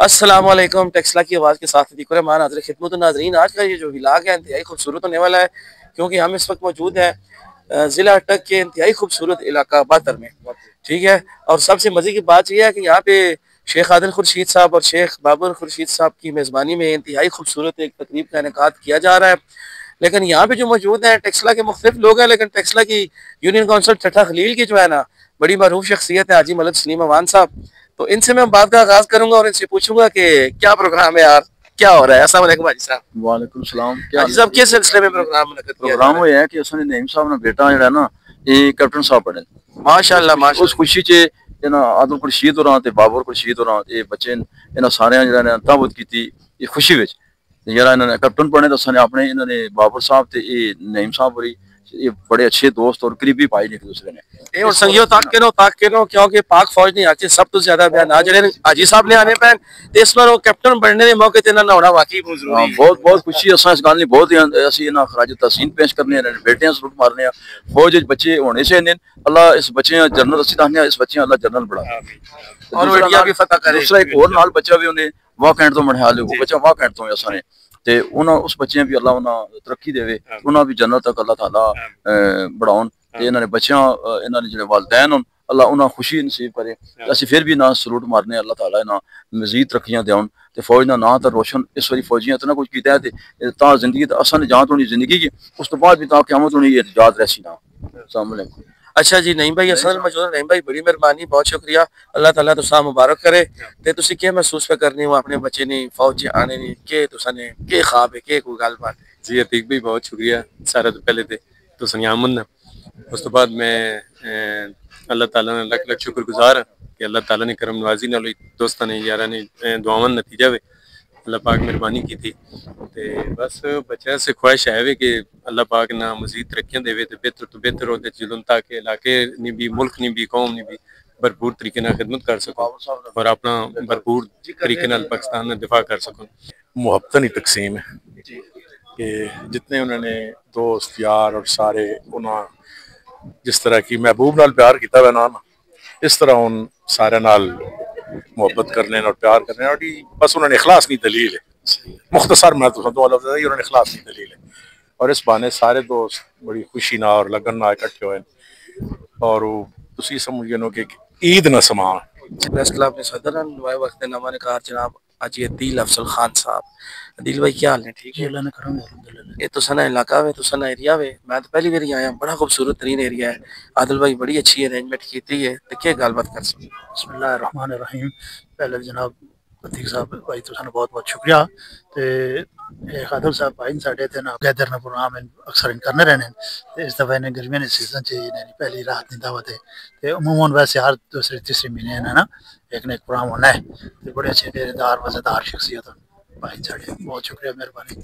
अस्सलाम वालेकुम। टेक्सला की आवाज़ के साथ दिक्र रहमान हाज़िर खिदमत नाज़रीन। आज का ये जो व्लॉग है इंतहाई खूबसूरत होने वाला है, क्योंकि हम इस वक्त मौजूद हैं ज़िला अटक के इंतहाई खूबसूरत इलाका बातर में। ठीक है, और सबसे मज़े की बात यह है कि यहाँ पे शेख आदिल खुर्शीद साहब और शेख बाबर खुर्शीद साहब की मेज़बानी में इंतहाई खूबसूरत एक तकरीब का इनेकाद किया जा रहा है। लेकिन यहाँ पे जो मौजूद हैं टेक्सला के मुख्तलिफ लोग हैं, लेकिन टेक्सला की यूनियन काउंसिल ठट्ठा खलील की जो है ना बड़ी मरूफ शख्सियत है हाजी मलक सलीम अवान साहब। तो इनसे मैं बात का आगाज करूंगा और इनसे पूछूंगा कि क्या प्रोग्राम है यार, क्या हो रहा है। अस्सलाम वालेकुम हाजी साहब। वालेकुम सलाम। क्या हाजी साहब किस सिलसिले में प्रोग्राम मुनक्किद किया जा प्रोग्राम रहा होया है कि असने नईम साहब ना बेटा जेड़ा ना ये कैप्टन साहब बने है? माशाल्लाह उस माशाल्लाह। खुशी च इना आदम खुर्शीद होरां ते बाबर खुर्शीद होरां ये बच्चे इना सारे जेड़ा ने ताबत कीती ये खुशी विच जेड़ा इन्होंने कैप्टन बने तो असने अपने इन्होंने बाबर साहब ते ये नईम साहब होरी ये बड़े अच्छे दोस्त और करीबी भाई ने एक दूसरे ने ਇਹ ਹੁਣ ਸੰਗਿਓ ਤੱਕ ਕੇ ਨੋ ਕਿਉਂਕਿ ਪਾਕ ਫੌਜ ਦੀ ਅੱਜ ਸਭ ਤੋਂ ਜ਼ਿਆਦਾ ਬਿਆਨ ਆ ਜਿਹੜੇ ਹਾਜੀ ਸਾਹਿਬ ਨੇ ਆਨੇ ਪੈਣ ਤੇ ਇਸ ਵਾਰ ਉਹ ਕੈਪਟਨ ਬਣਨੇ ਦੇ ਮੌਕੇ ਤੇ ਇਹਨਾਂ ਨਾਲ ਹੋਣਾ ਵਾਕਈ ਬਹੁਤ ਜ਼ਰੂਰੀ ਹੈ। ਬਹੁਤ ਬਹੁਤ ਖੁਸ਼ੀ ਅਸਾਂ ਇਸ ਗੱਲ ਲਈ ਬਹੁਤ ਅਸੀਂ ਇਹਨਾਂ ਖਰਾਜ ਤਹਸੀਨ ਪੇਸ਼ ਕਰਨੇ ਨੇ ਬੇਟਿਆਂ ਸਲੂਟ ਮਾਰਨੇ ਆ ਫੌਜ ਵਿੱਚ ਬੱਚੇ ਹੋਣੇ ਚਾਹੀਦੇ ਨੇ। ਅੱਲਾ ਇਸ ਬੱਚਿਆਂ ਜਨਰਲ ਅਸੀਂ ਦੱਸਨੇ ਇਸ ਬੱਚਿਆਂ ਅੱਲਾ ਜਨਰਲ ਬਣਾ ਔਰ ਉਹ ਇੰਡੀਆ ਵੀ ਫਤਹ ਕਰੇ। ਦੂਸਰਾ ਇੱਕ ਹੋਰ ਨਾਲ ਬੱਚਾ ਵੀ ਉਹਨੇ ਵਾਹ ਕੈਂਟ ਤੋਂ ਮੜਿਆ ਲਿਓ ਬੱਚਾ ਵਾਹ ਕੈਂਟ ਤੋਂ ਅਸਾਂ ਨੇ ਤੇ ਉਹਨਾਂ ਉਸ ਬੱਚਿਆਂ ਵੀ ਅੱਲਾ ਉਹਨਾਂ ਤਰੱਕੀ ਦੇਵੇ ਉਹਨਾਂ ਵੀ ਜੰਨਤ ਤੱਕ ਅੱਲਾ ਤਾਲਾ बढ़ाउन ते इन्होंने बच्चों इन्होंने जो वालदैन अल्लाह उन्हें खुशी नसीब करे। असं फिर भी ना सलूट मारने अल्लाह ताला इन्हें मजीद तरक्कियां देन ते फौज का नां तो रोशन इस वारी फौजियां इतना कुछ किया है तां जिंदगी असन जहाँ तो जिंदगी की उस तो बाद भी तां क़यामत होनी याद रहसी ना। अस्सलाम वालेकुम। अच्छा जी नहीं भाई असल मौजूद नहीं भाई बड़ी मेहरबानी बहुत शुक्रिया अल्लाह ताला तुसा मुबारक करे। ते तुसी क्या महसूस पे करनी हो अपने बच्चे ने फौज आने ने के तुसा ने के ख्वाब है के कोई गलबात है? जी अतीक भाई बहुत शुक्रिया सारा तो पहले तो सनियामन ने उस तो बाद मैं अल्लाह ताला ने लख लख शुक्रगुजार कि अल्लाह ताला ने करम नवाजी नाल दोस्तां ने यारां ने दुआवां नतीजा वे अल्लाह पाक मेहरबानी की थी। ते बस बच्चा से ख्वाहिश है वे कि अल्लाह पाक ना मजीद तरक्कियां देवे ते बेहतर तो बेहतर होते जुलून ताकि इलाके ने भी मुल्क ने भी कौम ने भी भरपूर तरीके नाल खिदमत कर सको और अपना भरपूर तरीके नाल पाकिस्तान ने दिफा कर सको। मुहब्बतन ही तकसीम है कि जितने उन्होंने दोस्त यार और सारे उन्होंने जिस तरह की महबूब नाल प्यार किया हुआ ना इस तरह उन सारे नाल मुहब्बत करने और प्यार करने और बस उन्होंने इखलास नहीं दलील है मुख्तसर मैं तो लफ्ज़ उन्होंने इखलास नहीं दलील है। और इस बहाने सारे दोस्त बड़ी खुशी ना और लगन ना इकट्ठे हुए और तुसी समझ लो कि ईद ना समान प्रेस क्लब ने सदर नुमाए वक्त नवा ने कहा जनाब हाजी अदील अफजल खान साहब। अदील भाई क्या हाल है? ठीक है अल्लाह ने करम है अल्हम्दुलिल्लाह। ये तो सना इलाका वे तो सना एरिया वे मैं तो पहली बार आया बड़ा खूबसूरत तरीन एरिया है। आदिल भाई बड़ी अच्छी अरेंजमेंट की है तो क्या गलबात कर सकते? बिस्मिल्लाह रहमान रहीम। पहले जनाब अतीक साहब भाई तुसां बहुत बहुत शुक्रिया ते खादर साहब भाई साढ़े ते ना गैदर ना प्रोग्राम अक्सर करने रहने ते इस दफा ने गर्मियों ने सीजन च इन्हें पहली रात की दावत है ते अमूमन वैसे हर दूसरे तीसरे महीने है ना एक ना एक प्रोग्राम होना है ते बड़े अच्छे डेरेदार मज़ेदार शख्सियत भाई साढ़े बहुत शुक्रिया मेहरबानी।